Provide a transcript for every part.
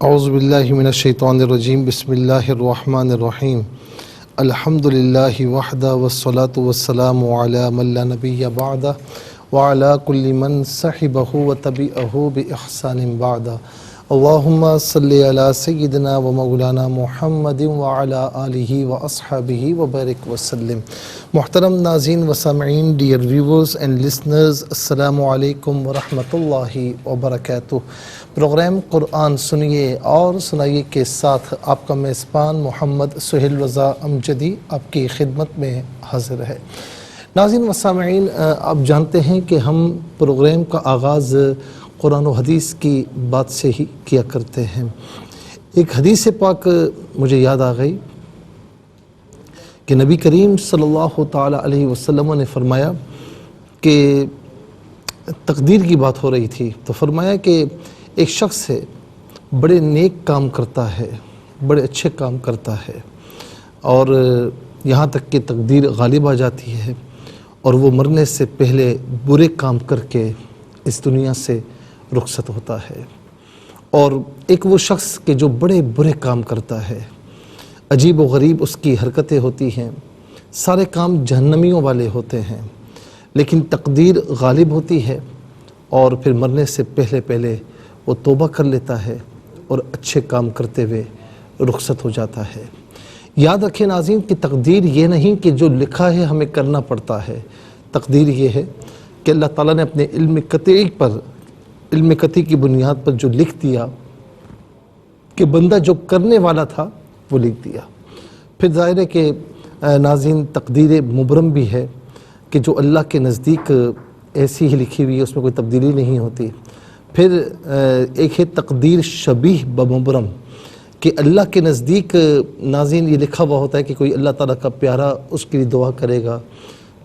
اعوذ باللہ من الشیطان الرجیم بسم اللہ الرحمن الرحیم الحمد للہ وحدہ والصلاة والسلام علی من لا نبی بعدہ وعلی کل من صحبہ وتبعہ بإحسان بعدہ اللہم صلی علی سیدنا و مولانا محمد وعلی آلہ واصحابہ وبارک وسلم۔ محترم ناظرین و سامعین، ڈیئر ویورز اینڈ لسنرز، السلام علیکم ورحمۃ اللہ وبرکاتہ۔ پروگرام قرآن سنیے اور سنائیے کے ساتھ آپ کا میزبان محمد سہیل رضا امجدی آپ کی خدمت میں حاضر ہے۔ ناظرین و سامعین، آپ جانتے ہیں کہ ہم پروگرام کا آغاز قرآن و حدیث کی بات سے ہی کیا کرتے ہیں۔ ایک حدیث پاک مجھے یاد آ گئی کہ نبی کریم صلی اللہ تعالی علیہ وسلم نے فرمایا کہ تقدیر کی بات ہو رہی تھی، تو فرمایا کہ ایک شخص ہے، بڑے نیک کام کرتا ہے، بڑے اچھے کام کرتا ہے، اور یہاں تک کہ تقدیر غالب آ جاتی ہے اور وہ مرنے سے پہلے برے کام کر کے اس دنیا سے رخصت ہوتا ہے۔ اور ایک وہ شخص کہ جو بڑے برے کام کرتا ہے، عجیب و غریب اس کی حرکتیں ہوتی ہیں، سارے کام جہنمیوں والے ہوتے ہیں، لیکن تقدیر غالب ہوتی ہے اور پھر مرنے سے پہلے وہ توبہ کر لیتا ہے اور اچھے کام کرتے ہوئے رخصت ہو جاتا ہے۔ یاد رکھیں ناظرین کہ تقدیر یہ نہیں کہ جو لکھا ہے ہمیں کرنا پڑتا ہے، تقدیر یہ ہے کہ اللہ تعالیٰ نے اپنے علم قطعی کی بنیاد پر جو لکھ دیا کہ بندہ جو کرنے والا تھا وہ لکھ دیا۔ پھر ظاہر ہے کہ ناظرین تقدیر مبرم بھی ہے کہ جو اللہ کے نزدیک ایسی ہی لکھی ہوئی ہے، اس میں کوئی تبدیلی نہیں ہوتی۔ پھر ایک ہے تقدیر شبیہ بمبرم کہ اللہ کے نزدیک ناظرین یہ لکھا ہوا ہوتا ہے کہ کوئی اللہ تعالیٰ کا پیارا اس کے لیے دعا کرے گا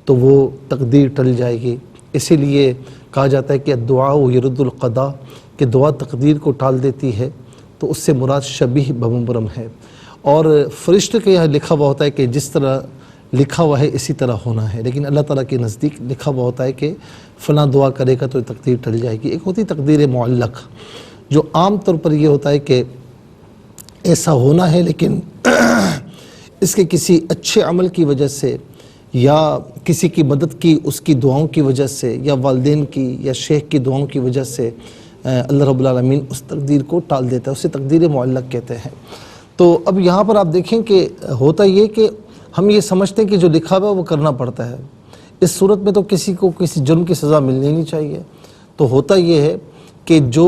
تو وہ تقدیر ٹل جائے گی۔ اسی لیے کہا جاتا ہے کہ دعا یرد القضاء، کہ دعا تقدیر کو ٹال دیتی ہے، تو اس سے مراد شبیہ بمبرم ہے۔ اور فرشتے کے یہاں لکھا ہوا ہوتا ہے کہ جس طرح لکھا ہوا ہے اسی طرح ہونا ہے، لیکن اللہ تعالیٰ کے نزدیک لکھا ہوا ہوتا ہے کہ فلاں دعا کرے گا تو تقدیر ٹل جائے گی۔ ایک ہوتی تقدیر معلق، جو عام طور پر یہ ہوتا ہے کہ ایسا ہونا ہے، لیکن اس کے کسی اچھے عمل کی وجہ سے یا کسی کی مدد کی، اس کی دعاؤں کی وجہ سے، یا والدین کی یا شیخ کی دعاؤں کی وجہ سے اللہ رب العالمین اس تقدیر کو ٹال دیتا ہے، اسے تقدیر معلق کہتے ہیں۔ تو اب یہاں پر آپ دیکھیں کہ ہوتا یہ کہ ہم یہ سمجھتے ہیں کہ جو لکھا ہوا وہ کرنا پڑتا ہے، اس صورت میں تو کسی کو کسی جرم کی سزا ملنی نہیں چاہیے۔ تو ہوتا یہ ہے کہ جو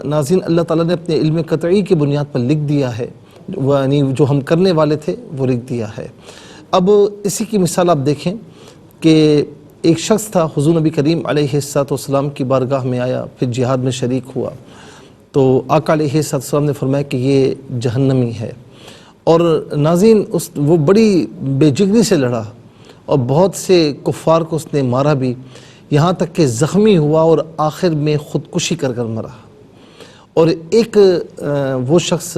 ناظرین اللہ تعالیٰ نے اپنے علم قطعی کی بنیاد پر لکھ دیا ہے، یعنی جو ہم کرنے والے تھے وہ لکھ دیا ہے۔ اب اسی کی مثال آپ دیکھیں کہ ایک شخص تھا، حضور نبی کریم علیہ السلام کی بارگاہ میں آیا، پھر جہاد میں شریک ہوا، تو آقا علیہ السلام نے فرمایا کہ یہ جہنمی ہے۔ اور ناظرین وہ بڑی بے جگری سے لڑا اور بہت سے کفار کو اس نے مارا بھی، یہاں تک کہ زخمی ہوا اور آخر میں خودکشی کر مرا۔ اور ایک وہ شخص،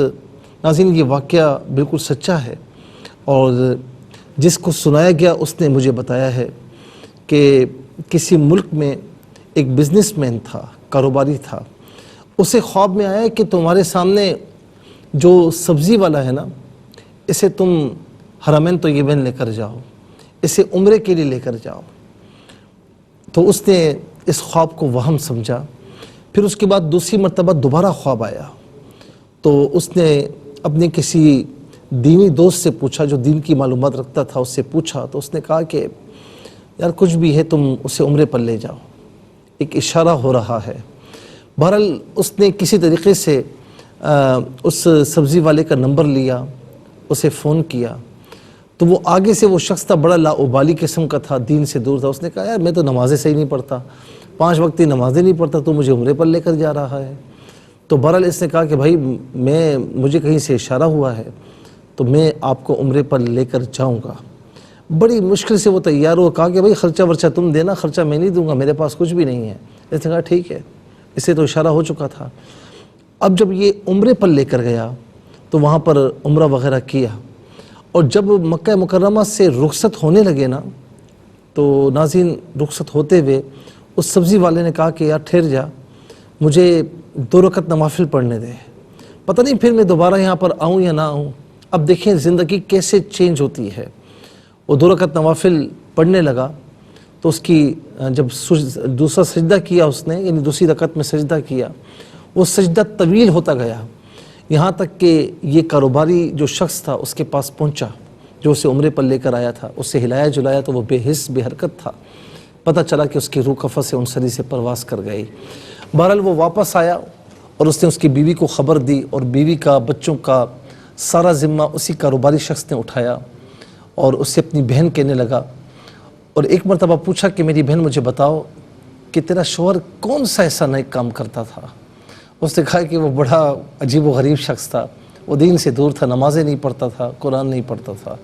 ناظرین یہ واقعہ بالکل سچا ہے، اور جس کو سنایا گیا اس نے مجھے بتایا ہے کہ کسی ملک میں ایک بزنس مین تھا، کاروباری تھا، اسے خواب میں آیا کہ تمہارے سامنے جو سبزی والا ہے نا، اسے تم حرمین طیبین لے کر جاؤ، اسے عمرے کے لیے لے کر جاؤ۔ تو اس نے اس خواب کو وہم سمجھا۔ پھر اس کے بعد دوسری مرتبہ دوبارہ خواب آیا، تو اس نے اپنے کسی دینی دوست سے پوچھا، جو دین کی معلومات رکھتا تھا، اس سے پوچھا، تو اس نے کہا کہ یار کچھ بھی ہے تم اسے عمرے پر لے جاؤ، ایک اشارہ ہو رہا ہے۔ بہرحال اس نے کسی طریقے سے اس سبزی والے کا نمبر لیا، اسے فون کیا، تو وہ آگے سے وہ شخص تھا، بڑا لاؤبالی قسم کا تھا، دین سے دور تھا۔ اس نے کہا یار میں تو نمازیں صحیح نہیں پڑھتا، 5 وقتی نمازیں نہیں پڑھتا، تو مجھے عمرے پر لے کر جا رہا ہے۔ تو بہرحال اس نے کہا کہ بھائی مجھے کہیں سے اشارہ ہوا ہے تو میں آپ کو عمرے پر لے کر جاؤں گا۔ بڑی مشکل سے وہ تیار ہوا، کہا کہ بھائی خرچہ ورچہ تم دینا، خرچہ میں نہیں دوں گا، میرے پاس کچھ بھی نہیں ہے۔ اس نے کہا ٹھیک ہے، اسے تو اشارہ ہو چکا تھا۔ اب جب یہ عمرے پر لے کر گیا تو وہاں پر عمرہ وغیرہ کیا، اور جب مکہ مکرمہ سے رخصت ہونے لگے نا، تو ناظرین رخصت ہوتے ہوئے اس سبزی والے نے کہا کہ یار ٹھہر جا، مجھے 2 رکعت نوافل پڑھنے دے۔ پتہ نہیں پھر میں دوبارہ یہاں پر آؤں یا نہ آؤں۔ اب دیکھیں زندگی کیسے چینج ہوتی ہے۔ وہ 2 رکعت نوافل پڑھنے لگا تو اس کی جب دوسرا سجدہ کیا اس نے، یعنی دوسری رکعت میں سجدہ کیا، وہ سجدہ طویل ہوتا گیا، یہاں تک کہ یہ کاروباری جو شخص تھا اس کے پاس پہنچا جو اسے عمرے پر لے کر آیا تھا، اسے ہلایا جلایا تو وہ بے حس بے حرکت تھا۔ پتہ چلا کہ اس کی روح قفس سے انصری سے پرواز کر گئی۔ بہرحال وہ واپس آیا اور اس نے اس کی بیوی کو خبر دی، اور بیوی کا بچوں کا سارا ذمہ اسی کاروباری شخص نے اٹھایا، اور اس سے اپنی بہن کہنے لگا، اور ایک مرتبہ پوچھا کہ میری بہن مجھے بتاؤ کہ تیرا شوہر کون سا ایسا نیک کام کرتا تھا؟ اس نے کہا کہ وہ بڑا عجیب و غریب شخص تھا، وہ دین سے دور تھا، نمازیں نہیں پڑھتا تھا، قرآن نہیں پڑھتا تھا،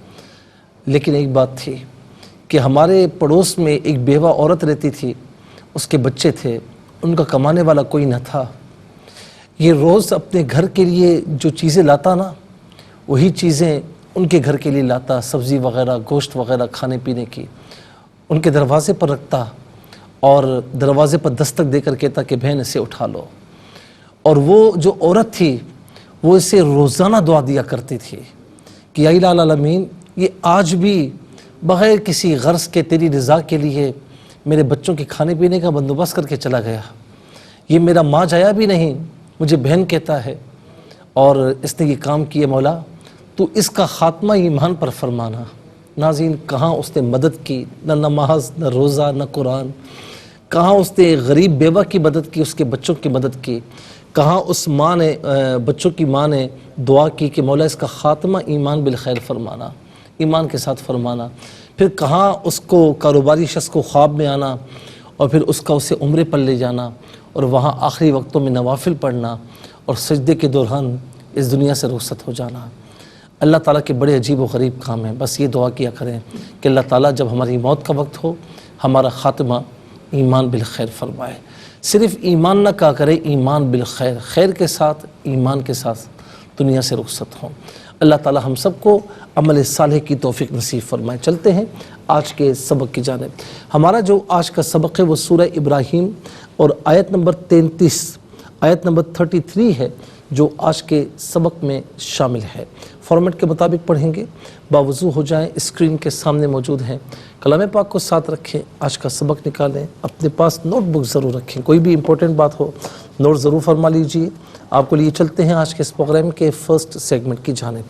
لیکن ایک بات تھی کہ ہمارے پڑوس میں ایک بیوہ عورت رہتی تھی، اس کے بچے تھے، ان کا کمانے والا کوئی نہ تھا، یہ روز اپنے گھر کے لیے جو چیزیں لاتا نا، وہی چیزیں ان کے گھر کے لیے لاتا، سبزی وغیرہ، گوشت وغیرہ کھانے پینے کی، ان کے دروازے پر رکھتا اور دروازے پر دستک دے کر کہتا کہ بہن اسے اٹھا لو۔ اور وہ جو عورت تھی وہ اسے روزانہ دعا دیا کرتی تھی کہ یا الہ العالمین، یہ آج بھی بغیر کسی غرض کے تیری رضا کے لیے میرے بچوں کے کھانے پینے کا بندوبست کر کے چلا گیا، یہ میرا ماں جایا بھی نہیں، مجھے بہن کہتا ہے، اور اس نے یہ کام کیا، مولا تو اس کا خاتمہ ایمان پر فرمانا۔ ناظرین، کہاں اس نے مدد کی، نہ نماز، نہ روزہ، نہ قرآن، کہاں اس نے غریب بیوہ کی مدد کی، اس کے بچوں کی مدد کی، کہاں اس ماں نے بچوں کی ماں نے دعا کی کہ مولا اس کا خاتمہ ایمان بالخیر فرمانا، ایمان کے ساتھ فرمانا۔ پھر کہاں اس کو کاروباری شخص کو خواب میں آنا اور پھر اس کا اسے عمرے پر لے جانا اور وہاں آخری وقتوں میں نوافل پڑھنا اور سجدے کے دوران اس دنیا سے رخصت ہو جانا۔ اللہ تعالیٰ کے بڑے عجیب و غریب کام ہیں۔ بس یہ دعا کیا کریں کہ اللہ تعالیٰ جب ہماری موت کا وقت ہو ہمارا خاتمہ ایمان بالخیر فرمائے۔ صرف ایمان نہ کہا کرے، ایمان بالخیر، خیر کے ساتھ، ایمان کے ساتھ دنیا سے رخصت ہوں۔ اللہ تعالیٰ ہم سب کو عمل صالح کی توفیق نصیب فرمائے۔ چلتے ہیں آج کے سبق کی جانب۔ ہمارا جو آج کا سبق ہے وہ سورہ ابراہیم اور آیت نمبر 33، آیت نمبر 33 ہے جو آج کے سبق میں شامل ہے۔ فارمیٹ کے مطابق پڑھیں گے، باوضو ہو جائیں، اسکرین کے سامنے موجود ہیں، کلام پاک کو ساتھ رکھیں، آج کا سبق نکالیں، اپنے پاس نوٹ بک ضرور رکھیں، کوئی بھی امپورٹنٹ بات ہو نوٹ ضرور فرما لیجیے۔ آپ کو لیے چلتے ہیں آج کے اس پروگرام کے فرسٹ سیگمنٹ کی جانب۔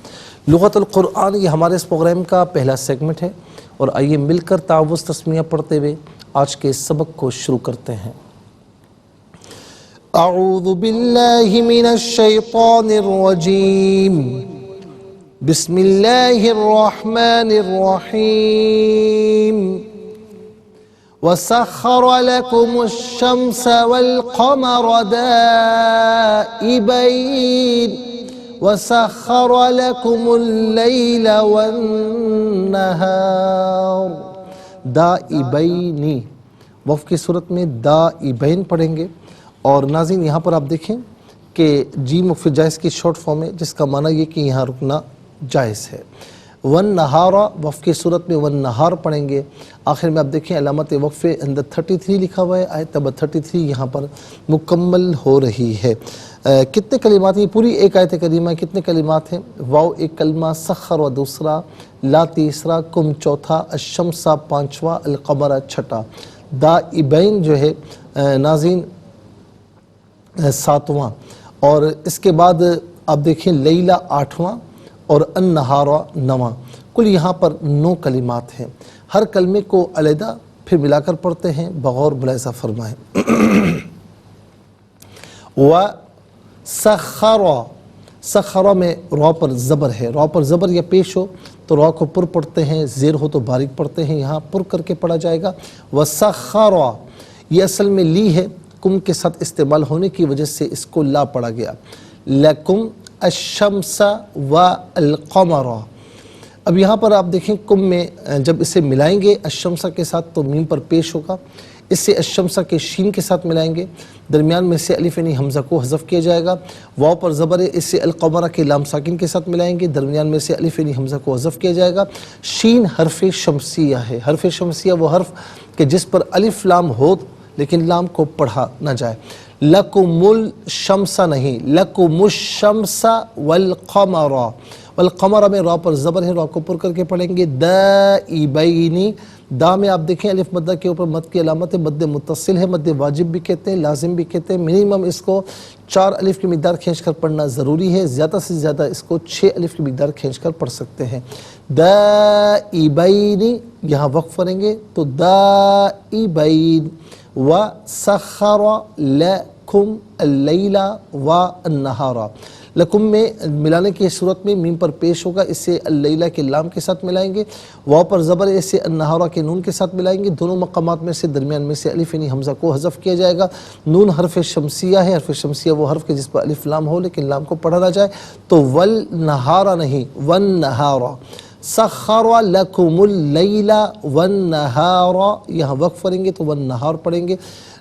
لغت القرآن یہ ہمارے اس پروگرام کا پہلا سیگمنٹ ہے، اور آئیے مل کر تعوذ تسمیہ پڑھتے ہوئے آج کے سبق کو شروع کرتے ہیں۔ اعوذ باللہ من الشیطان الرجیم، بسم اللہ الرحمن الرحیم۔ وَسَخَّرَ لَكُمُ الشَّمْسَ وَالْقَمَرَ دَائِبَيْنِ وَسَخَّرَ لَكُمُ اللَّيْلَ وَالنَّهَارَ۔ دائبین، وقف کی صورت میں دائبین پڑھیں گے۔ اور ناظرین یہاں پر آپ دیکھیں کہ جیم وقف جائز کی شارٹ فارم ہے، جس کا معنی یہ کہ یہاں رکنا جائز ہے۔ والنہار، وقف کی صورت میں والنہار پڑھیں گے۔ آخر میں آپ دیکھیں علامت وقف اندر 33 لکھا ہوا ہے، آیت نمبر 33 یہاں پر مکمل ہو رہی ہے۔ کتنے کلمات ہیں؟ پوری ایک آیت کریمہ کتنے کلمات ہیں؟ واو ایک کلمہ، سخر و دوسرا، لا تیسرا، کم چوتھا، الشمس پانچواں، القمر چھٹا، دائبین جو ہے ناظرین ساتواں، اور اس کے بعد آپ دیکھیں لیلہ آٹھواں اور النہارہ نواں۔ کل یہاں پر 9 کلمات ہیں۔ ہر کلمے کو علیحدہ پھر ملا کر پڑھتے ہیں، بغور ملاحظہ فرمائیں۔ وَسَخَّرَ، سخرہ میں را پر زبر ہے، را پر زبر یا پیش ہو تو را کو پر پڑھتے ہیں، زیر ہو تو باریک پڑھتے ہیں، یہاں پر کر کے پڑھا جائے گا۔ وَسَخَّرَ، یہ اصل میں لی ہے، کم کے ساتھ استعمال ہونے کی وجہ سے اس کو لا پڑھا گیا۔ لَكُمْ الشَّمْسَ وَالْقَمَرَ۔ اب یہاں پر آپ دیکھیں کم میں جب اسے ملائیں گے الشمسہ کے ساتھ تو میم پر پیش ہوگا، اس سے الشمسہ کے شین کے ساتھ ملائیں گے، درمیان میں سے الف یعنی حمزہ کو حذف کیا جائے گا۔ واو پر زبر ہے، اس سے القمرہ کے لام ساکن کے ساتھ ملائیں گے، درمیان میں سے الف یعنی حمزہ کو حذف کیا جائے گا۔ شین حرف شمسیہ ہے، حرف شمسیہ وہ حرف کہ جس پر الف لام ہو لیکن لام کو پڑھا نہ جائے. لکم الشمس نہیں، لکم الشمس والقمر. والقمر میں را پر زبر ہے، را کو پر کر کے پڑھیں گے. دائبین، دا میں آپ دیکھیں الف مدہ کے اوپر مد کی علامت ہے، مد متصل ہے، مد واجب بھی کہتے ہیں، لازم بھی کہتے ہیں. منیمم اس کو 4 الف کی مقدار کھینچ کر پڑھنا ضروری ہے، زیادہ سے زیادہ اس کو 6 الف کی مقدار کھینچ کر پڑھ سکتے ہیں. دائبین، یہاں وقف کریں گے تو دائبین. وَسَخَّرَ لَكُمْ اللَّيْلَ وَالنَّهَارَ. لکم میں ملانے کی صورت میں میم پر پیش ہوگا، اسے اللیلہ کے لام کے ساتھ ملائیں گے. واو پر زبر ہے، اسے النہارہ کے نون کے ساتھ ملائیں گے. دونوں مقامات میں سے درمیان میں سے الف یعنی حمزہ کو حذف کیا جائے گا. نون حرف شمسیہ ہے، حرف شمسیہ وہ حرف کے جس پر الف لام ہو لیکن لام کو پڑھا نہ جائے. تو والنہارہ نہیں، والنہارہ. سخر لکم اللیل والنہار، یہاں وقف کریں گے تو والنہار پڑھیں گے.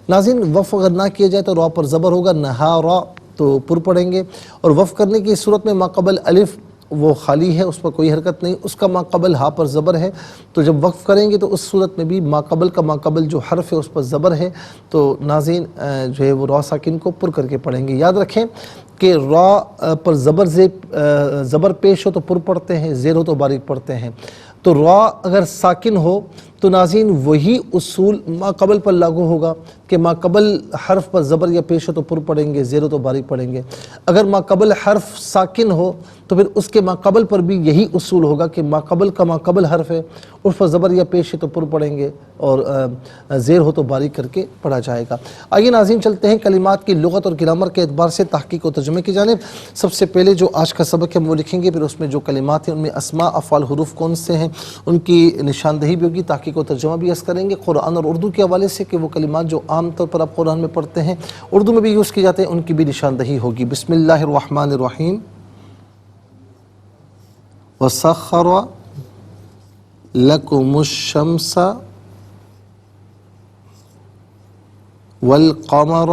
ناظرین وقف اگر نہ کیا جائے تو را پر زبر ہوگا، نہارا تو پر پڑھیں گے. اور وقف کرنے کی صورت میں ما قبل الف وہ خالی ہے، اس پر کوئی حرکت نہیں، اس کا ما قبل ہا پر زبر ہے. تو جب وقف کریں گے تو اس صورت میں بھی ما قبل کا ما قبل جو حرف ہے اس پر زبر ہے، تو ناظرین جو ہے وہ را ساکن کو پر کر کے پڑھیں گے. یاد رکھیں کہ را پر زبر پیش ہو تو پر پڑھتے ہیں، زیر ہو تو باریک پڑھتے ہیں. تو را اگر ساکن ہو تو ناظرین وہی اصول ما قبل پر لاگو ہوگا کہ ما قبل حرف پر زبر یا پیش ہو تو پر پڑھیں گے، زیر ہو تو باریک پڑھیں گے. اگر ما قبل حرف ساکن ہو تو پھر اس کے ما قبل پر بھی یہی اصول ہوگا کہ ما قبل کا ما قبل حرف ہے، اس پر زبر یا پیش ہے تو پر پڑھیں گے، اور زیر ہو تو باریک کر کے پڑھا جائے گا. آئیے ناظرین چلتے ہیں کلمات کی لغت اور گرامر کے اعتبار سے تحقیق و ترجمے کی جانب. سب سے پہلے جو آج کا سبق ہے وہ لکھیں گے، پھر اس میں جو کلمات ہیں ان میں اسماء افعال حروف کون سے ہیں ان کی نشاندہی بھی ہوگی، تحقیق و ترجمہ بھی عرض کریں گے قرآن اور اردو کے حوالے سے کہ وہ کلمات جو عام طور پر آپ قرآن میں پڑھتے ہیں اردو میں بھی یوز کی جاتے ہیں ان کی بھی نشاندہی ہوگی. بسم اللہ الرحمن الرحیم. وَسَخَّرَ لَكُمُ الشَّمْسَ وَالْقَمَرَ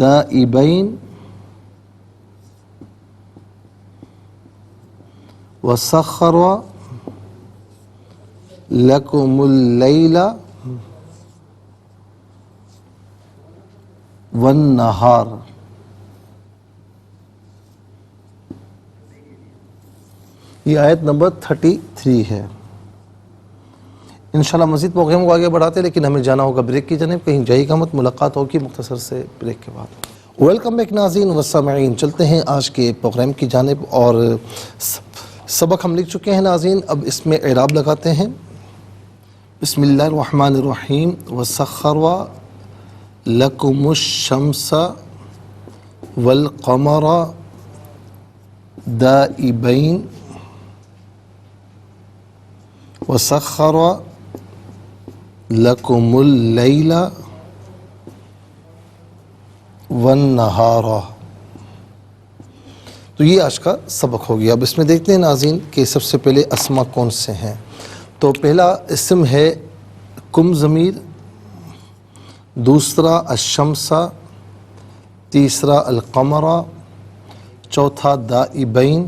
دَائِبَيْنِ وَسَخَّرَ لَكُمُ اللَّيْلَ وَالنَّهَارَ. یہ آیت نمبر 33 ہے. انشاءاللہ مزید پروگرام کو آگے بڑھاتے لیکن ہمیں جانا ہوگا بریک کی جانب. کہیں جائے گا مت، ملاقات ہوگی مختصر سے بریک کے بعد. ویلکم بیک ناظرین و سامعین، چلتے ہیں آج کے پروگرام کی جانب. اور سبق ہم لکھ چکے ہیں ناظرین، اب اس میں اعراب لگاتے ہیں. بسم اللہ الرحمن الرحیم. وسخر لکم الشمس والقمر دائبین وسخر لکم اللیل والنہار. تو یہ آج کا سبق ہو گیا. اب اس میں دیکھتے ہیں ناظرین کہ سب سے پہلے اسما کون سے ہیں. تو پہلا اسم ہے کم ضمیر، دوسرا الشمس، تیسرا القمر، چوتھا دائبین.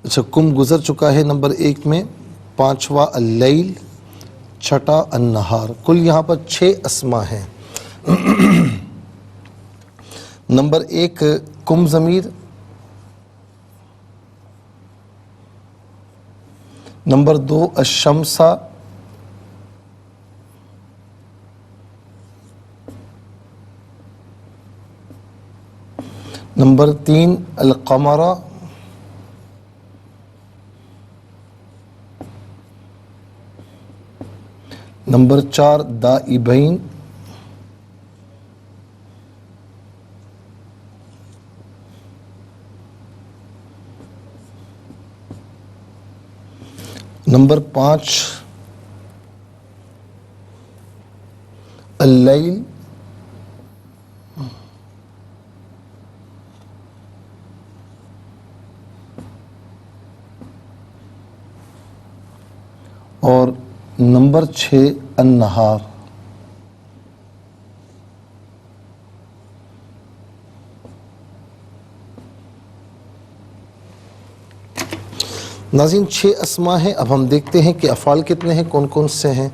اچھا کم گزر چکا ہے نمبر 1 میں، پانچواں اللیل، چھٹا النہار. کل یہاں پر 6 اسما ہیں. نمبر 1 کم ضمیر، نمبر 2 الشمس، نمبر 3 القمر، نمبر 4 دائبین، نمبر 5 اللیل، اور نمبر 6 النہار. ناظرین 6 اسما ہیں. اب ہم دیکھتے ہیں کہ افعال کتنے ہیں, کون کون سے ہیں.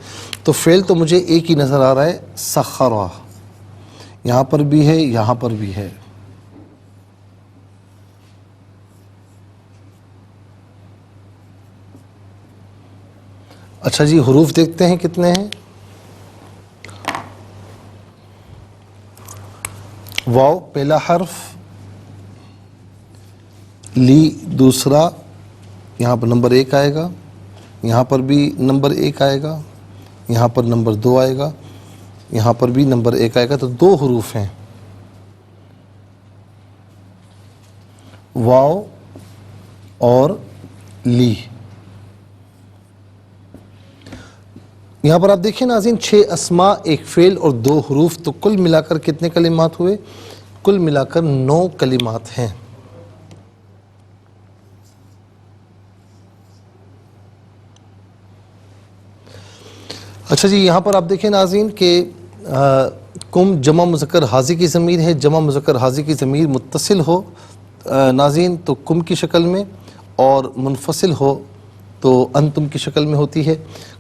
تو فعل تو مجھے ایک ہی نظر آ رہا ہے, سخرا. یہاں پر بھی ہے, یہاں پر بھی ہے. اچھا جی, حروف دیکھتے ہیں کتنے ہیں. واو پہلا حرف, لی دوسرا, یہاں پر نمبر 1 آئے گا, یہاں پر بھی نمبر 1 آئے گا, یہاں پر نمبر 2 آئے گا, یہاں پر بھی نمبر 1 آئے گا. تو 2 حروف ہیں, واو اور لی. یہاں پر آپ دیکھیں ناظرین 6 اسما, ایک فعل اور 2 حروف, تو کل ملا کر کتنے کلمات ہوئے؟ کل ملا کر 9 کلمات ہیں. اچھا جی, یہاں پر آپ دیکھیں ناظرین کہ کم جمع مذکر حاضر کی ضمیر ہے. جمع مذکر حاضر کی ضمیر متصل ہو ناظرین تو کم کی شکل میں, اور منفصل ہو تو انتم کی شکل میں ہوتی ہے.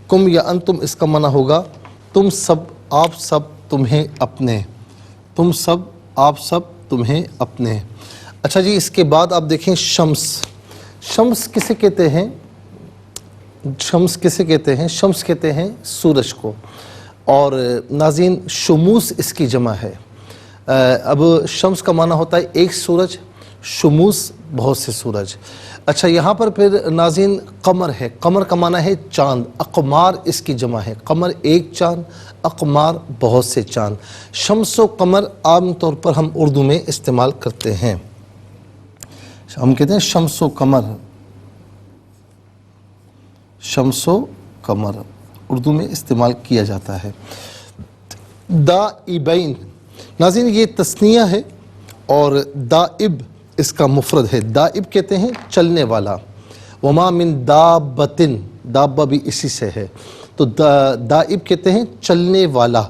کم یا انتم اس کا معنی ہوگا تم سب, آپ سب, تمہیں اپنے. تم سب, آپ سب, تمہیں اپنے. اچھا جی, اس کے بعد آپ دیکھیں شمس. شمس کسے کہتے ہیں؟ شمس کسے کہتے ہیں؟ شمس کہتے ہیں سورج کو. اور ناظرین شموس اس کی جمع ہے. اب شمس کا معنی ہوتا ہے ایک سورج, شموس بہت سے سورج. اچھا, یہاں پر پھر ناظرین قمر ہے. قمر کا معنی ہے چاند. اقمار اس کی جمع ہے. قمر ایک چاند, اقمار بہت سے چاند. شمس و قمر عام طور پر ہم اردو میں استعمال کرتے ہیں. ہم کہتے ہیں شمس و قمر. شمس و قمر اردو میں استعمال کیا جاتا ہے. دائبین ناظرین یہ تثنیہ ہے, اور دائب اس کا مفرد ہے. دائب کہتے ہیں چلنے والا. وما من دابۃ, دابہ بھی اسی سے ہے. تو دائب کہتے ہیں چلنے والا.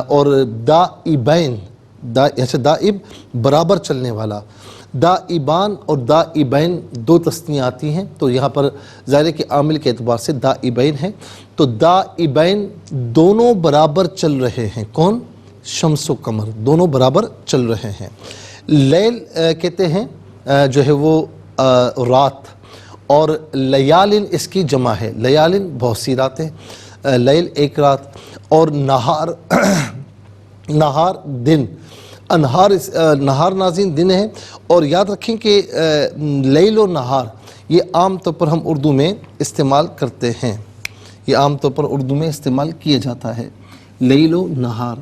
اور دائبین, دائب برابر چلنے والا. دائبان اور دائبین 2 تثنیہ آتی ہیں, تو یہاں پر ظاہر کے عامل کے اعتبار سے دائبین ہے. تو دائبین دونوں برابر چل رہے ہیں. کون؟ شمس و قمر دونوں برابر چل رہے ہیں. لیل کہتے ہیں جو ہے وہ رات, اور لیالن اس کی جمع ہے. لیالن بہت سی راتیں, لیل ایک رات. اور نہار نہار دن. نہار ناظرین دن ہے. اور یاد رکھیں کہ لیل و نہار یہ عام طور پر ہم اردو میں استعمال کرتے ہیں. یہ عام طور پر اردو میں استعمال کیا جاتا ہے, لیل و نہار.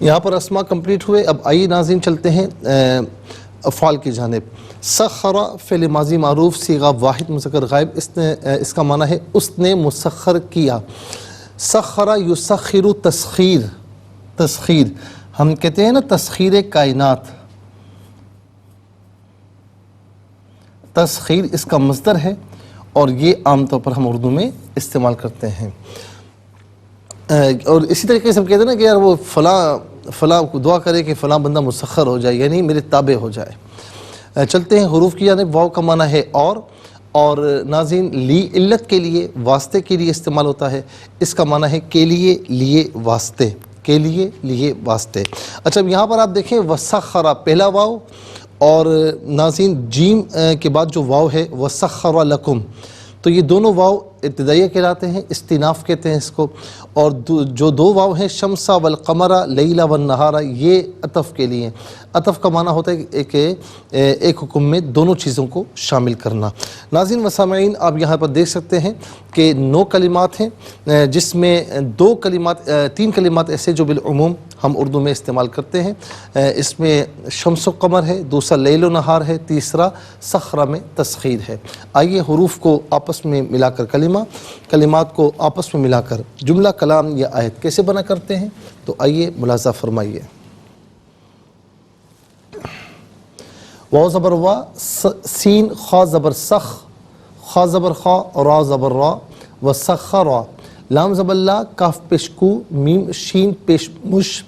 یہاں پر اسما کمپلیٹ ہوئے. اب آئیے ناظرین چلتے ہیں افعال کی جانب. سخر فعل ماضی معروف صیغہ واحد مذکر غائب. اس کا معنی ہے اس نے مسخر کیا. سخر یسخر تسخیر. تسخیر ہم کہتے ہیں نا تسخیر کائنات. تسخیر اس کا مصدر ہے, اور یہ عام طور پر ہم اردو میں استعمال کرتے ہیں. اور اسی طریقے سے ہم کہتے ہیں نا کہ یار وہ فلاں کو دعا کرے کہ فلاں بندہ مسخر ہو جائے, یعنی میرے تابع ہو جائے. چلتے ہیں حروف کی جانب. واو کا معنی ہے اور ناظرین لی علت کے لیے, واسطے کے لیے استعمال ہوتا ہے. اس کا معنی ہے کے لیے, لیے, واسطے, کے لیے, لیے, واسطے. اچھا اب یہاں پر آپ دیکھیں وسخر پہلا واو, اور ناظرین جیم کے بعد جو واو ہے وسخر لکم, تو یہ دونوں واو ابتدائیہ کہلاتے ہیں, استیناف کہتے ہیں اس کو. اور جو 2 واو ہیں شمسا والقمرا لیلا والنہارا, یہ عطف کے لیے. عطف کا معنی ہوتا ہے کہ ایک حکم میں دونوں چیزوں کو شامل کرنا. ناظرین و سامعین آپ یہاں پر دیکھ سکتے ہیں کہ 9 کلمات ہیں, جس میں 3 کلمات ایسے جو بالعموم ہم اردو میں استعمال کرتے ہیں. اس میں شمس و قمر ہے, دوسرا لیل و نہار ہے, تیسرا سخرہ میں تسخیر ہے. آئیے حروف کو آپس میں ملا کر کلمات کو آپس میں ملا کر جملہ کلام یا آیت کیسے بنا کرتے ہیں, تو آئیے ملاحظہ فرمائیے. واو زبر وا, سین خا زبر سخ, خا زبر خا, را زبر را, وسخر. لام زبر لا، کاف پیش کو، میم شین پیش مش،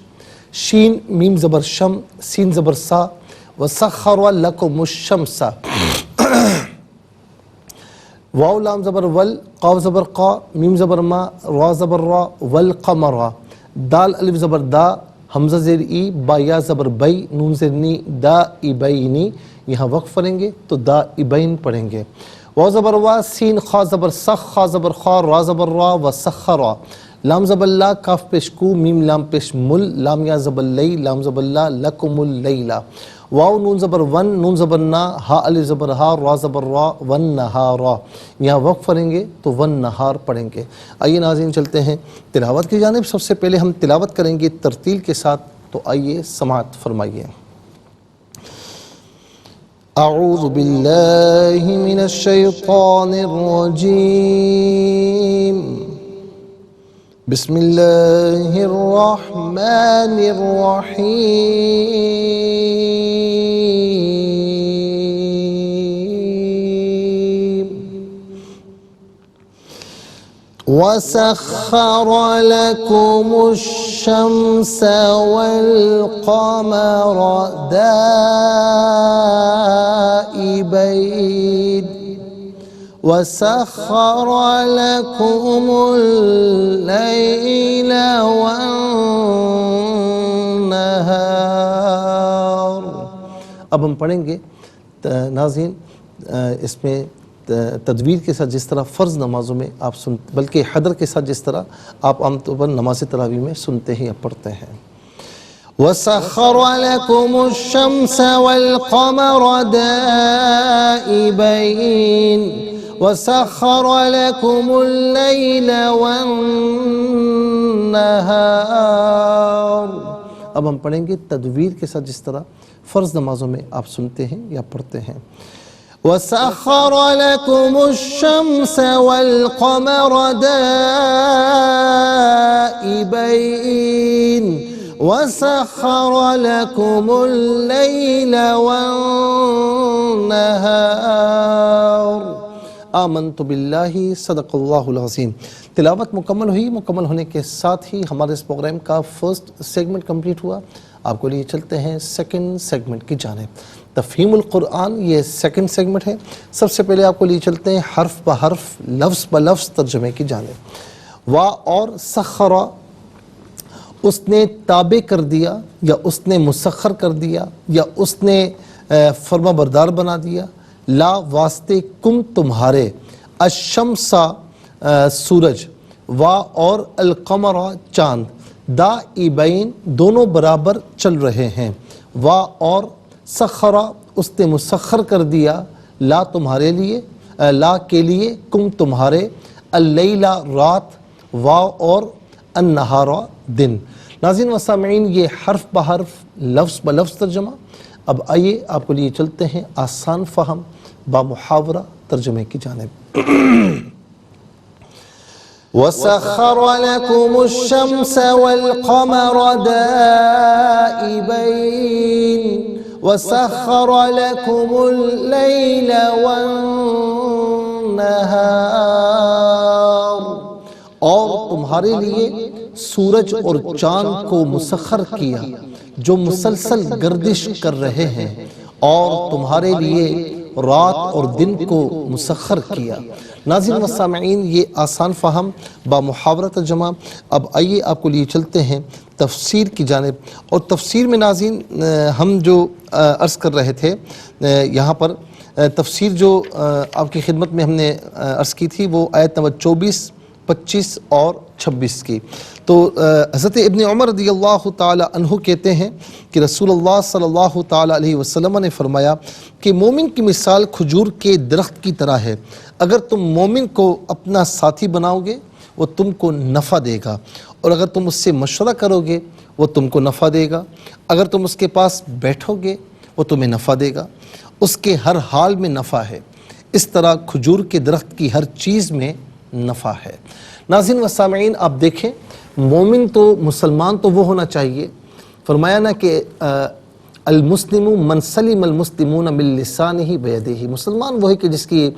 شین میم زبر شم، سین زبر سا، وسخر لکم الشمس، واو لام زبر ول، قاف زبر قا، میم زبر ما، را زبر را، والقمر، دال الف زبر دا، حمزہ زیر ای، با یا زبر بئی، نون زیر نی، دا ابینی، یہاں وقف پڑھیں گے تو دا ابین پڑھیں گے. واو زبر وا، سین خا زبر سخ، خا زبر خا، را زبر را، وسخرا، لام زبر لا، کاف پیش کو، میم لام پیش مل، لام یا زبر لی، لام زبر لا، لکم اللیلہ، واو نون زبر ون، نون زبر نا، ہا الف زبر ہا، را زبر را، ون نہارا، یہاں وقف پڑھیں گے تو ون نہار پڑھیں گے. آئیے ناظرین چلتے ہیں تلاوت کی جانب. سب سے پہلے ہم تلاوت کریں گے ترتیل کے ساتھ، تو آئیے سماعت فرمائیے. اعوذ باللہ من الشیطان الرجیم، بسم اللہ الرحمن الرحیم. وَسَخَّرَ لَكُمُ الشَّمْسَ وَالْقَمَرَ دَائِبَيْنِ وَسَخَّرَ لَكُمُ اللَّيْلَ وَالنَّهَارَ. اب ہم پڑھیں گے ناظرین اس میں تدویر کے ساتھ، جس طرح فرض نمازوں میں آپ بلکہ حدر کے ساتھ جس طرح آپ عام طور پر نماز تراویح میں سنتے ہیں یا پڑھتے ہیں. وَسَخَّرَ لَكُمُ الشَّمْسَ وَالْقَمَرَ دَائِبَيْنِ وَسَخَّرَ لَكُمُ اللَّيْلَ وَالنَّهَارَ. اب ہم پڑھیں گے تدویر کے ساتھ جس طرح فرض نمازوں میں آپ سنتے ہیں یا پڑھتے ہیں. وَسَخَّرَ لَكُمُ الشَّمْسَ وَالْقَمَرَ دَائِبَيْنِ وَسَخَّرَ لَكُمُ اللَّيْلَ وَالنَّهَارَ. آمنت باللہ، صدق اللہ العظیم. تلاوت مکمل ہوئی. مکمل ہونے کے ساتھ ہی ہمارے اس پروگرام کا فرسٹ سیگمنٹ کمپلیٹ ہوا. آپ کو لیے چلتے ہیں سیکنڈ سیگمنٹ کی جانب. تفہیم القرآن یہ سیکنڈ سیگمنٹ ہے. سب سے پہلے آپ کو لیے چلتے ہیں حرف بحرف، لفظ بلفظ ترجمے کی جانب. وا اور سخرا، اس نے تابع کر دیا یا اس نے مسخر کر دیا یا اس نے فرما بردار بنا دیا. لا واسطے کم تمہارے، الشمسا سورج، وا اور القمرا چاند، دائبین دونوں برابر چل رہے ہیں. وا اور سخرا اس نے مسخر کر دیا، لا تمہارے لیے، لا کے لیے، کم تمہارے، اللیلہ رات، وا اور النہارا دن. ناظرین و سامعین یہ حرف بحرف لفظ بلفظ ترجمہ. اب آئیے آپ کو لیے چلتے ہیں آسان فہم با محاورہ ترجمے کی جانب. وَسَخَّرَ لَكُمُ الشَّمْسَ وَالْقَمَرَ دَائِبَيْنِ وَسَخَّرَ لَكُمُ اللَّيْلَ وَالنَّهَارَ. اور تمہارے لیے سورج اور چاند کو مسخر کیا جو مسلسل گردش کر رہے ہیں، اور تمہارے لیے رات اور دن کو مسخر کیا. ناظرین و سامعین یہ آسان فہم با محاورہ ترجمہ. اب آئیے آپ کو لیے چلتے ہیں تفسیر کی جانب. اور تفسیر میں ناظرین ہم جو عرض کر رہے تھے یہاں پر تفسیر جو آپ کی خدمت میں ہم نے عرض کی تھی وہ آیت نمبر 24، 25 اور 26 کی. تو حضرت ابن عمر رضی اللہ تعالی عنہ کہتے ہیں کہ رسول اللہ صلی اللہ تعالی علیہ وسلم نے فرمایا کہ مومن کی مثال کھجور کے درخت کی طرح ہے. اگر تم مومن کو اپنا ساتھی بناؤ گے وہ تم کو نفع دے گا، اور اگر تم اس سے مشورہ کرو گے وہ تم کو نفع دے گا. اگر تم اس کے پاس بیٹھو گے وہ تمہیں نفع دے گا. اس کے ہر حال میں نفع ہے. اس طرح کھجور کے درخت کی ہر چیز میں نفع ہے. ناظرین و سامعین آپ دیکھیں مومن تو مسلمان تو وہ ہونا چاہیے، فرمایا نا کہ المسلم من سلم المسلمون من لسانہ بیدہ. مسلمان وہ ہے کہ جس کی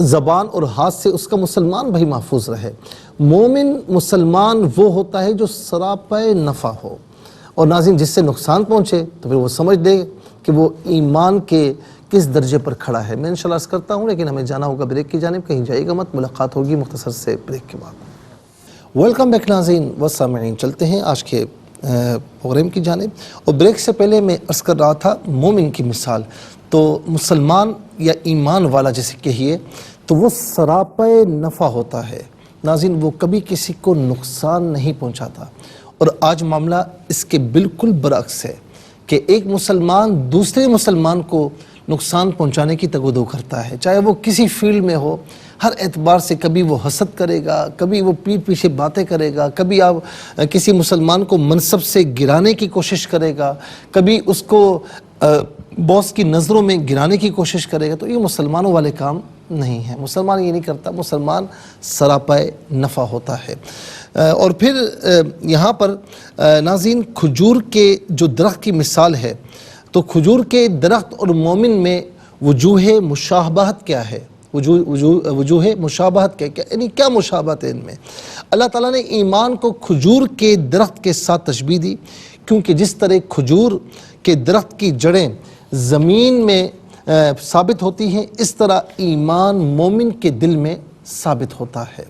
زبان اور ہاتھ سے اس کا مسلمان بھائی محفوظ رہے۔ مومن مسلمان وہ ہوتا ہے جو سراپے نفع ہو، اور ناظرین جس سے نقصان پہنچے تو پھر وہ سمجھ دے کہ وہ ایمان کے کس درجے پر کھڑا ہے۔ میں انشاءاللہ عرض کرتا ہوں، لیکن ہمیں جانا ہوگا بریک کی جانب، کہیں جائے گا مت، ملاقات ہوگی مختصر سے بریک کے بعد۔ ویلکم بیک ناظرین و سامعین، چلتے ہیں آج کے پروگرام کی جانب، اور بریک سے پہلے میں عرض کر رہا تھا مومن کی مثال، تو مسلمان یا ایمان والا جسے کہیے تو وہ سراپے نفع ہوتا ہے ناظرین، وہ کبھی کسی کو نقصان نہیں پہنچاتا۔ اور آج معاملہ اس کے بالکل برعکس ہے کہ ایک مسلمان دوسرے مسلمان کو نقصان پہنچانے کی تگودو کرتا ہے، چاہے وہ کسی فیلڈ میں ہو، ہر اعتبار سے۔ کبھی وہ حسد کرے گا، کبھی وہ پیٹھ پیچھے باتیں کرے گا، کبھی آپ کسی مسلمان کو منصب سے گرانے کی کوشش کرے گا، کبھی اس کو باس کی نظروں میں گرانے کی کوشش کرے گا۔ تو یہ مسلمانوں والے کام نہیں ہے، مسلمان یہ نہیں کرتا، مسلمان سراپے نفع ہوتا ہے۔ اور پھر یہاں پر ناظرین کھجور کے جو درخت کی مثال ہے، تو کھجور کے درخت اور مومن میں وجوہ مشابہت کیا ہے؟ وجوہ مشابہت کیا یعنی کیا مشابہت ہے ان میں؟ اللہ تعالیٰ نے ایمان کو کھجور کے درخت کے ساتھ تشبیہ دی، کیونکہ جس طرح کھجور کے درخت کی جڑیں زمین میں ثابت ہوتی ہیں، اس طرح ایمان مومن کے دل میں ثابت ہوتا ہے۔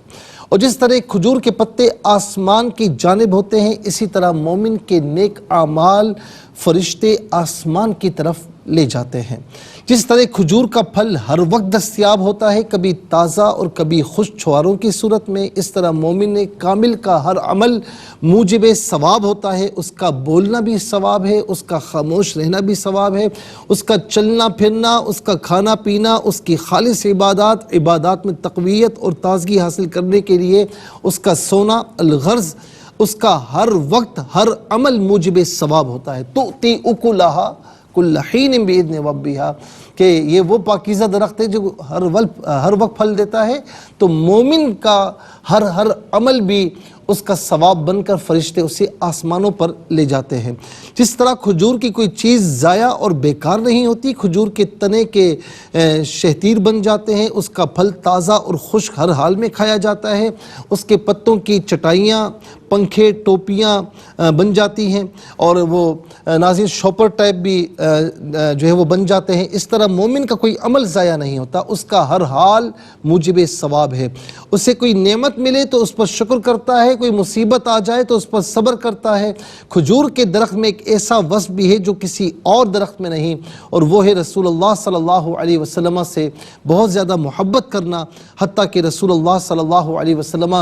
اور جس طرح کھجور کے پتے آسمان کی جانب ہوتے ہیں، اسی طرح مومن کے نیک اعمال فرشتے آسمان کی طرف لے جاتے ہیں۔ جس طرح کھجور کا پھل ہر وقت دستیاب ہوتا ہے، کبھی تازہ اور کبھی خشک چھواروں کی صورت میں، اس طرح مومن کامل کا ہر عمل موجب ثواب ہوتا ہے۔ اس کا بولنا بھی ثواب ہے، اس کا خاموش رہنا بھی ثواب ہے، اس کا چلنا پھرنا، اس کا کھانا پینا، اس کی خالص عبادات میں تقویت اور تازگی حاصل کرنے کے لیے اس کا سونا، الغرض اس کا ہر وقت ہر عمل موجب ثواب ہوتا ہے۔ تؤتی اکلھا کل حین باذن ربھا، کہ یہ وہ پاکیزہ درخت ہے جو ہر وقت پھل دیتا ہے۔ تو مومن کا ہر عمل بھی اس کا ثواب بن کر فرشتے اسے آسمانوں پر لے جاتے ہیں۔ جس طرح کھجور کی کوئی چیز ضائع اور بیکار نہیں ہوتی، کھجور کے تنے کے شہتیر بن جاتے ہیں، اس کا پھل تازہ اور خشک ہر حال میں کھایا جاتا ہے، اس کے پتوں کی چٹائیاں، پنکھے، ٹوپیاں بن جاتی ہیں، اور وہ ناظرین شوپر ٹائپ بھی جو ہے وہ بن جاتے ہیں۔ اس طرح مومن کا کوئی عمل ضائع نہیں ہوتا، اس کا ہر حال موجب ثواب ہے۔ اسے کوئی نعمت ملے تو اس پر شکر کرتا ہے، کوئی مصیبت آ جائے تو اس پر صبر کرتا ہے۔ کھجور کے درخت میں ایک ایسا وصف بھی ہے جو کسی اور درخت میں نہیں، اور وہ ہے رسول اللہ صلی اللہ علیہ وسلم سے بہت زیادہ محبت کرنا، حتیٰ کہ رسول اللہ صلی اللہ علیہ وسلم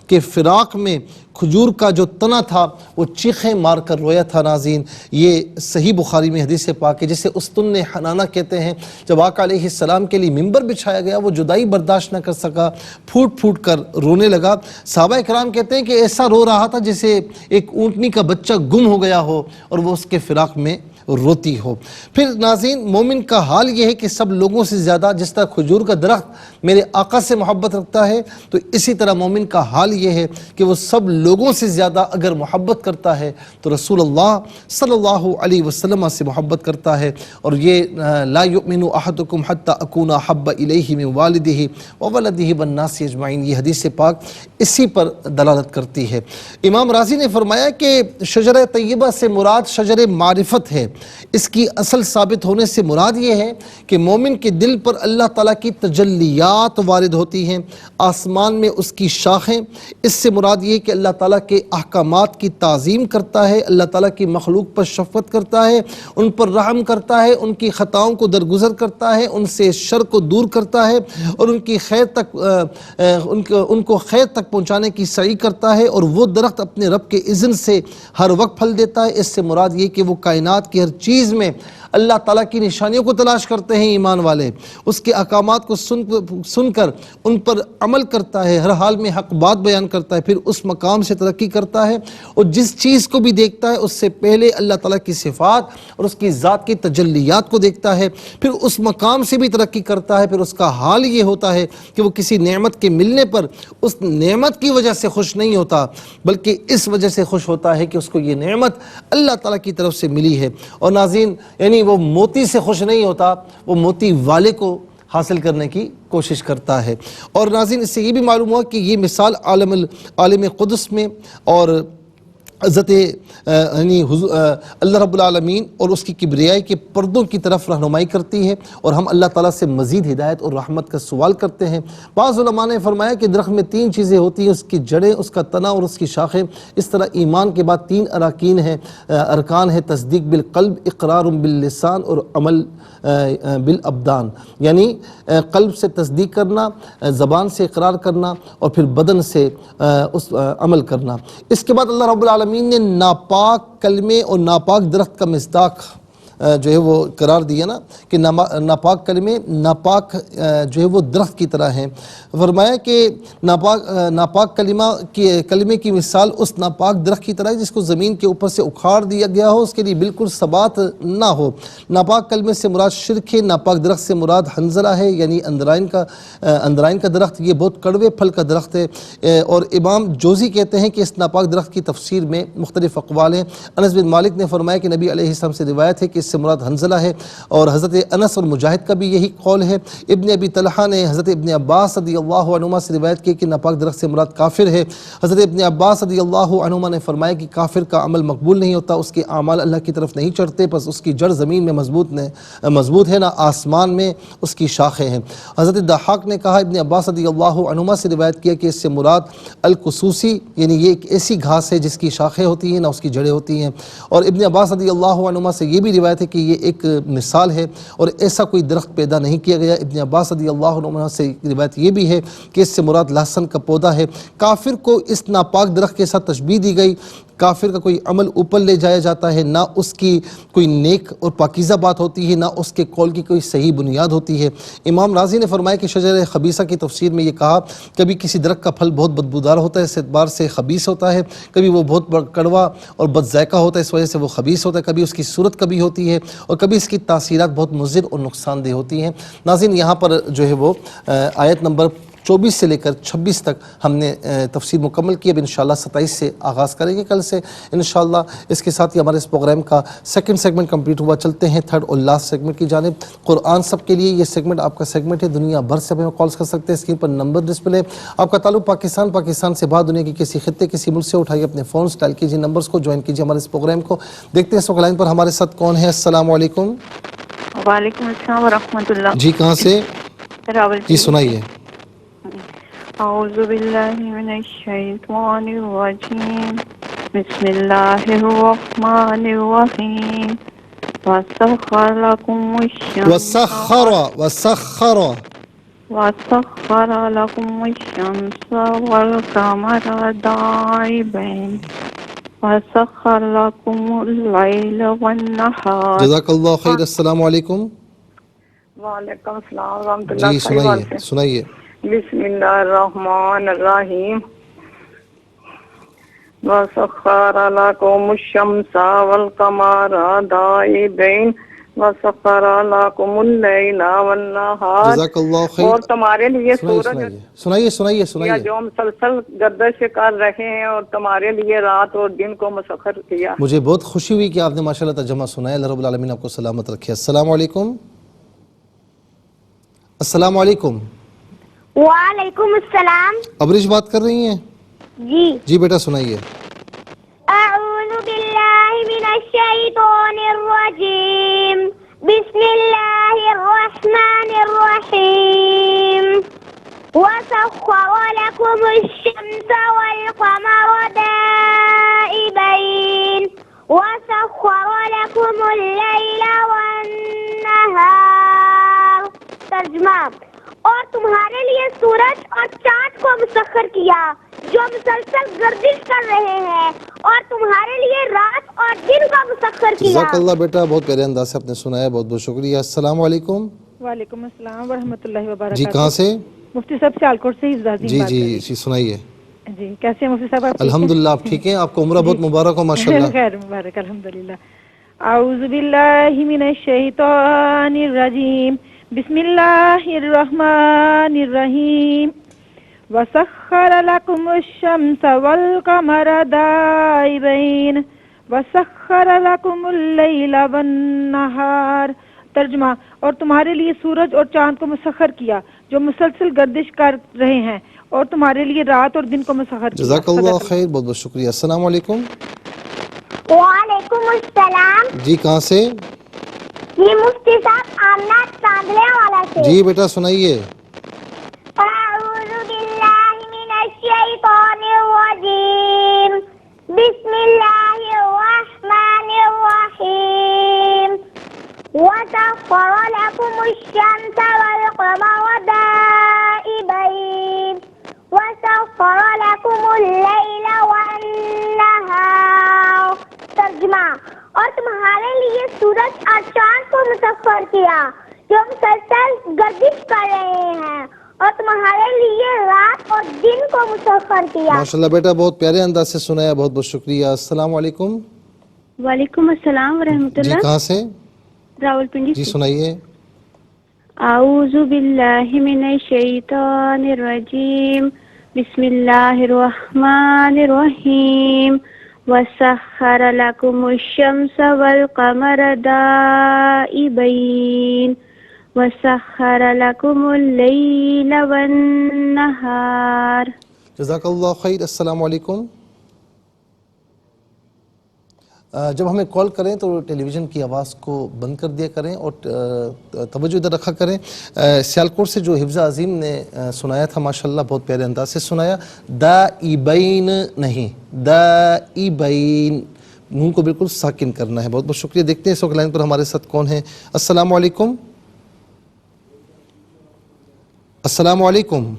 کے فراق میں کھجور کا جو تنا تھا وہ چیخیں مار کر رویا تھا۔ ناظرین یہ صحیح بخاری میں حدیث پاک ہے، جسے استن حنانہ کہتے ہیں۔ جب آقا علیہ السلام کے لیے ممبر بچھایا گیا، وہ جدائی برداشت نہ کر سکا، پھوٹ پھوٹ کر رونے لگا۔ صحابہ کرام کہتے ہیں کہ ایسا رو رہا تھا جیسے ایک اونٹنی کا بچہ گم ہو گیا ہو اور وہ اس کے فراق میں روتی ہو۔ پھر ناظرین مومن کا حال یہ ہے کہ سب لوگوں سے زیادہ، جس طرح کھجور کا درخت میرے آقا سے محبت رکھتا ہے، تو اسی طرح مومن کا حال یہ ہے کہ وہ سب لوگوں سے زیادہ اگر محبت کرتا ہے تو رسول اللہ صلی اللہ علیہ وسلم سے محبت کرتا ہے۔ اور یہ لا یؤمن احدکم حتی اکون احب الیہ من والدہ وولدہ والناس اجمعین، یہ حدیث پاک اسی پر دلالت کرتی ہے۔ امام رازی نے فرمایا کہ شجرہ طیبہ سے مراد شجر معرفت ہے۔ اس کی اصل ثابت ہونے سے مراد یہ ہے کہ مومن کے دل پر اللہ تعالیٰ کی تجلیات وارد ہوتی ہیں، آسمان میں اس کی شاخیں۔ اس سے مراد یہ کہ اللہ تعالیٰ کے احکامات کی تعظیم کرتا ہے، اللہ تعالیٰ کی مخلوق پر شفقت کرتا ہے، ان پر رحم کرتا ہے، ان کی خطاؤں کو درگزر کرتا ہے، ان سے شر کو دور کرتا ہے، اور ان کی خیر تک ان کو خیر تک پہنچانے کی سعی کرتا ہے۔ اور وہ درخت اپنے رب کے اذن سے ہر وقت پھل دیتا ہے۔ اس سے مراد یہ کہ وہ کائنات کی ہر چیز میں اللہ تعالیٰ کی نشانیوں کو تلاش کرتے ہیں ایمان والے، اس کے احکامات کو سن کر ان پر عمل کرتا ہے، ہر حال میں حق بات بیان کرتا ہے، پھر اس مقام سے ترقی کرتا ہے، اور جس چیز کو بھی دیکھتا ہے اس سے پہلے اللہ تعالیٰ کی صفات اور اس کی ذات کی تجلیات کو دیکھتا ہے، پھر اس مقام سے بھی ترقی کرتا ہے۔ پھر اس کا حال یہ ہوتا ہے کہ وہ کسی نعمت کے ملنے پر اس نعمت کی وجہ سے خوش نہیں ہوتا، بلکہ اس وجہ سے خوش ہوتا ہے کہ اس کو یہ نعمت اللہ تعالیٰ کی طرف سے ملی ہے۔ اور ناظرین یعنی وہ موتی سے خوش نہیں ہوتا، وہ موتی والے کو حاصل کرنے کی کوشش کرتا ہے۔ اور ناظرین اس سے یہ بھی معلوم ہوا کہ یہ مثال عالم قدس میں اور حضرت یعنی اللہ رب العالمین اور اس کی کبریائی کے پردوں کی طرف رہنمائی کرتی ہے، اور ہم اللہ تعالیٰ سے مزید ہدایت اور رحمت کا سوال کرتے ہیں۔ بعض علماء نے فرمایا کہ درخت میں 3 چیزیں ہوتی ہیں، اس کی جڑیں، اس کا تنا اور اس کی شاخیں۔ اس طرح ایمان کے بعد 3 ارکان ہیں: تصدیق بالقلب، اقرار باللسان اور عمل بالابدان، یعنی قلب سے تصدیق کرنا، زبان سے اقرار کرنا اور پھر بدن سے اس عمل کرنا۔ اس کے بعد اللہ رب العالمین نے ناپاک کلمے اور ناپاک درخت کا مصداق جو ہے وہ قرار دیا نا، کہ ناپاک کلمے ناپاک جو ہے وہ درخت کی طرح ہیں۔ فرمایا کہ ناپاک کلمے کی مثال اس ناپاک درخت کی طرح ہے جس کو زمین کے اوپر سے اکھاڑ دیا گیا ہو، اس کے لیے بالکل ثبات نہ ہو۔ ناپاک کلمے سے مراد شرک ہے، ناپاک درخت سے مراد حنظلہ ہے، یعنی اندرائن کا درخت۔ یہ بہت کڑوے پھل کا درخت ہے، اور امام جوزی کہتے ہیں کہ اس ناپاک درخت کی تفسیر میں مختلف اقوال ہیں۔ انس بن مالک نے فرمایا کہ نبی علیہ السلام سے روایت ہے کہ اس سے مراد حنظلہ ہے، اور حضرت انس اور مجاہد کا بھی یہی قول ہے۔ ابن ابی طلحہ نے حضرت ابن عباس رضی اللہ عنہما سے روایت کی کہ ناپاک درخت سے مراد کافر ہے۔ حضرت ابن عباس رضی اللہ عنہما نے فرمایا کہ کافر کا عمل مقبول نہیں ہوتا، اس کے اعمال اللہ کی طرف نہیں چڑھتے، بس اس کی جڑ زمین میں مضبوط ہے، نہ آسمان میں اس کی شاخیں ہیں۔ حضرت ضحاک نے کہا، ابن عباس رضی اللہ عنہما سے روایت کیا کہ اس سے مراد القصوصی، یعنی یہ ایک ایسی گھاس ہے جس کی شاخیں ہوتی ہیں نہ اس کی جڑیں ہوتی ہیں۔ اور ابن عباس رضی اللہ عنہما سے یہ بھی روایت ہے کہ یہ ایک مثال ہے اور ایسا کوئی درخت پیدا نہیں کیا گیا۔ ابن عباس رضی اللہ عنہ سے روایت یہ بھی ہے کہ اس سے مراد لہسن کا پودا ہے۔ کافر کو اس ناپاک درخت کے ساتھ تشبیہ دی گئی۔ کافر کا کوئی عمل اوپر لے جایا جاتا ہے، نہ اس کی کوئی نیک اور پاکیزہ بات ہوتی ہے، نہ اس کے قول کی کوئی صحیح بنیاد ہوتی ہے۔ امام راضی نے فرمایا کہ شجر خبیثہ کی تفسیر میں یہ کہا، کبھی کسی درخت کا پھل بہت بدبودار ہوتا ہے، اس اعتبار سے خبیث ہوتا ہے، کبھی وہ بہت کڑوا اور بد ذائقہ ہوتا ہے، اس وجہ سے وہ خبیث ہوتا ہے، کبھی اس کی صورت کبھی ہوتی ہے، اور کبھی اس کی تاثیرات بہت مضر اور نقصان دہ ہوتی ہیں۔ ناظرین یہاں پر جو ہے وہ آیت نمبر 24 سے لے کر 26 تک ہم نے تفسیر مکمل کی۔ اب انشاءاللہ 27 سے آغاز کریں گے کل سے انشاءاللہ۔ اس کے ساتھ ہی ہمارے اس پروگرام کا سیکنڈ سیگمنٹ کمپلیٹ ہوا۔ چلتے ہیں تھرڈ اور لاسٹ سیگمنٹ کی جانب۔ قرآن سب کے لیے یہ سیگمنٹ آپ کا سیگمنٹ ہے، دنیا بھر سے ہمیں کالز کر سکتے ہیں، اسکرین پر نمبر ڈسپلے۔ آپ کا تعلق پاکستان سے باہر دنیا کی کسی خطے کسی ملک سے، اٹھائیے اپنے فون، ڈائل کیجیے نمبرز کو، جوائن کیجیے ہمارے اس پروگرام کو۔ دیکھتے ہیں اس وقت لائن پر ہمارے ساتھ کون ہے۔ السلام علیکم۔ وعلیکم السلام ورحمۃ اللہ۔ جی کہاں سے؟ راول جی سنائیے۔ اعوذ باللہ من الشیطان الرجیم، بسم اللہ الرحمن الرحیم، وسخر لکم الشمس والقمر دائبین وسخر لکم اللیل والنہار۔ جزاک اللہ خیر۔ السلام علیکم۔ وعلیکم السلام ورحمۃ اللہ۔ جی سنائیے۔ بسم اللہ الرحمن الرحیم، وسخر لکم الشمس والقمر دائبین وسخر لکم اللیل والنہار۔ جزاک اللہ خیر۔ اور تمہارے لیے سورج سنائیے جو مسلسل گردش کر رہے ہیں، اور تمہارے لیے رات اور دن کو مسخر کیا۔ مجھے بہت خوشی ہوئی کہ آپ نے ماشاءاللہ ترجمہ سنا ہے۔ اللہ رب العالمین آپ کو سلامت رکھے۔ السلام علیکم۔ السلام علیکم۔ وعلیکم السلام۔ ابریش بات کر رہی ہیں؟ جی بیٹا سنائیے۔ اعوذ باللہ من الشیطان الرجیم، بسم اللہ الرحمن الرحیم، وسخر لکم الشمس والقمر دائبین وسخر لکم اللیل والنہار۔ ترجمہ: اور تمہارے لیے سورج اور چاند کو مسخر کیا جو مسلسل گردش کر رہے ہیں، اور تمہارے لیے رات اور دن کو مسخر کیا۔ جزاک اللہ بیٹا، بہت پیارے انداز سے آپ نے سنایا، بہت بہت شکریہ۔ السلام علیکم۔ وعلیکم السلام ورحمۃ اللہ وبرکاتہ۔ جی کہاں سے؟ مفتی صاحب سیالکوٹ سے حفظ جی سنائیے۔ جی کیسے ہیں مفتی صاحب؟ آپ الحمدللہ آپ ٹھیک ہیں؟ آپ کو عمرہ بہت مبارک ہو ماشاءاللہ۔ خیر مبارک الحمدللہ۔ اعوذ باللہ من الشیطان الرجیم، بسم اللہ الرحمن الرحیم، وسخر لکم الشمس والقمر دائبین وسخر لکم اللیل والنہار۔ ترجمہ اور تمہارے لیے سورج اور چاند کو مسخر کیا جو مسلسل گردش کر رہے ہیں اور تمہارے لیے رات اور دن کو مسخر کیا. جزاک اللہ خیر، بہت بہت شکریہ. السلام علیکم. وعلیکم السلام. جی کہاں سے؟ یہ مفتی صاحب آمنہ چاندلے والا سے. جی بیٹا سنائیے. اعوذ باللہ من الشیطان الرجیم. بسم اللہ الرحمن الرحیم. وسخر لكم الشمس والقمر دائبين وسخر لكم الليل والنهار. ترجمہ اور تمہارے لیے سورج اور چاند کو مسخر کیا جو مسلسل گردش کر رہے ہیں اور تمہارے لیے رات اور دن کو مسخر کیا. ماشاءاللہ بیٹا بہت پیارے انداز سے سنایا، بہت بہت شکریہ. السلام علیکم. وعلیکم السلام ورحمۃ جی اللہ. کہاں سے؟ راولپنڈی جی سے. سنائیے. اعوذ باللہ من الشیطان الرجیم. بسم اللہ الرحمن الرحیم. وسخر لكم الشمس والقمر دائبين وسخر لكم الليل والنهار. جزاک اللہ خیر. السلام علیکم. جب ہمیں کال کریں تو ٹیلی ویژن کی آواز کو بند کر دیا کریں اور توجہ ادھر رکھا کریں. سیالکوٹ سے جو حفظ عظیم نے سنایا تھا ماشاءاللہ بہت پیارے انداز سے سنایا. دائبین نہیں، دائبین، نون کو بالکل ساکن کرنا ہے. بہت بہت شکریہ. دیکھتے ہیں اس وقت لائن پر ہمارے ساتھ کون ہیں. السلام علیکم. السلام علیکم.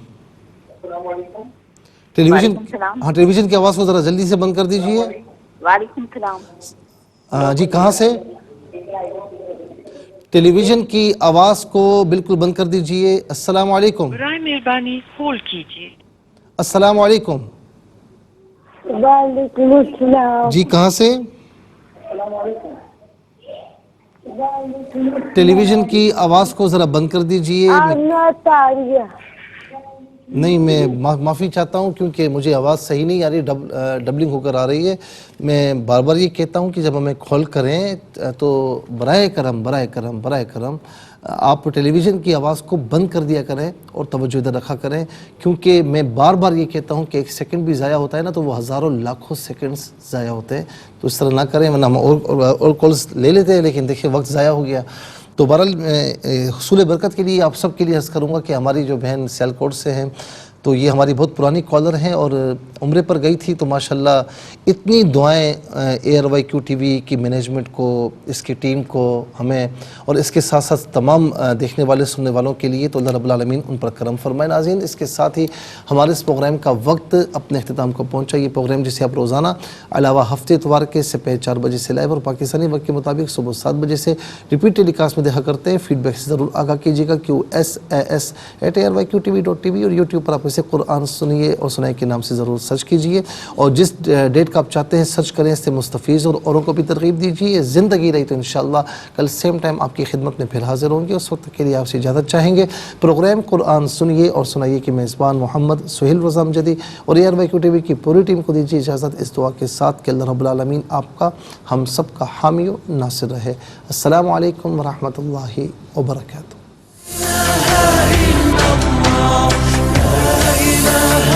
ٹیلی ویژن، ہاں ٹیلی ویژن کی آواز کو ذرا جلدی سے بند کر دیجئے. وعلیکم السلام. جی کہاں سے؟ ٹیلی ویژن کی آواز کو بالکل بند کر دیجئے. السلام علیکم. برائے مہربانی ہولڈ کیجیے. السلام علیکم. وعلیکم السلام. جی کہاں سے؟ ٹیلی ویژن کی آواز کو ذرا بند کر دیجئے. نہیں میں معافی چاہتا ہوں کیونکہ مجھے آواز صحیح نہیں آ رہی، ڈبلنگ ہو کر آ رہی ہے. میں بار بار یہ کہتا ہوں کہ جب ہمیں کال کریں تو برائے کرم آپ ٹیلی ویژن کی آواز کو بند کر دیا کریں اور توجہ ادھر رکھا کریں، کیونکہ میں بار بار یہ کہتا ہوں کہ ایک سیکنڈ بھی ضائع ہوتا ہے نا تو وہ ہزاروں لاکھوں سیکنڈز ضائع ہوتے ہیں. تو اس طرح نہ کریں ورنہ ہم اور کالز لے لیتے ہیں لیکن دیکھیں وقت ضائع ہو گیا. تو بہرحال حصول برکت کے لیے آپ سب کے لیے عرض کروں گا کہ ہماری جو بہن سیالکوٹ سے ہیں تو یہ ہماری بہت پرانی کالر ہیں اور عمرے پر گئی تھی تو ماشاءاللہ اتنی دعائیں ARYQ TV کی مینجمنٹ کو، اس کی ٹیم کو، ہمیں اور اس کے ساتھ ساتھ تمام دیکھنے والے سننے والوں کے لیے، تو اللہ رب العالمین ان پر کرم فرمائے. ناظرین اس کے ساتھ ہی ہمارے اس پروگرام کا وقت اپنے اختتام کو پہنچا. یہ پروگرام جسے آپ روزانہ علاوہ ہفتے اتوار کے سپہر 4 بجے سے لائیو اور پاکستانی وقت کے مطابق صبح 7 بجے سے ریپیٹ ٹیلی کاسٹ میں دیکھا کرتے ہیں. فیڈ بیک سے ضرور آگاہ کیجیے گا. QSAS@ARYQTV.tv اور یوٹیوب پر آپ اسے قرآن سنیے اور سنائے کے نام سے ضرور سرچ کیجیے اور جس ڈیٹ کا آپ چاہتے ہیں سرچ کریں، اس سے مستفیض اور اوروں کو بھی ترغیب دیجیے. زندگی رہی تو انشاءاللہ کل سیم ٹائم آپ کی خدمت میں پھر حاضر ہوں گے. اس وقت کے لیے آپ سے اجازت چاہیں گے. پروگرام قرآن سنیے اور سنائیے کی میزبان محمد سہیل رضا امجدی اور ARYQ TV کی پوری ٹیم کو دیجیے اجازت اس دعا کے ساتھ کہ اللہ رب العالمین آپ کا، ہم سب کا حامی و ناصر رہے. السلام علیکم ورحمۃ اللہ وبرکاتہ.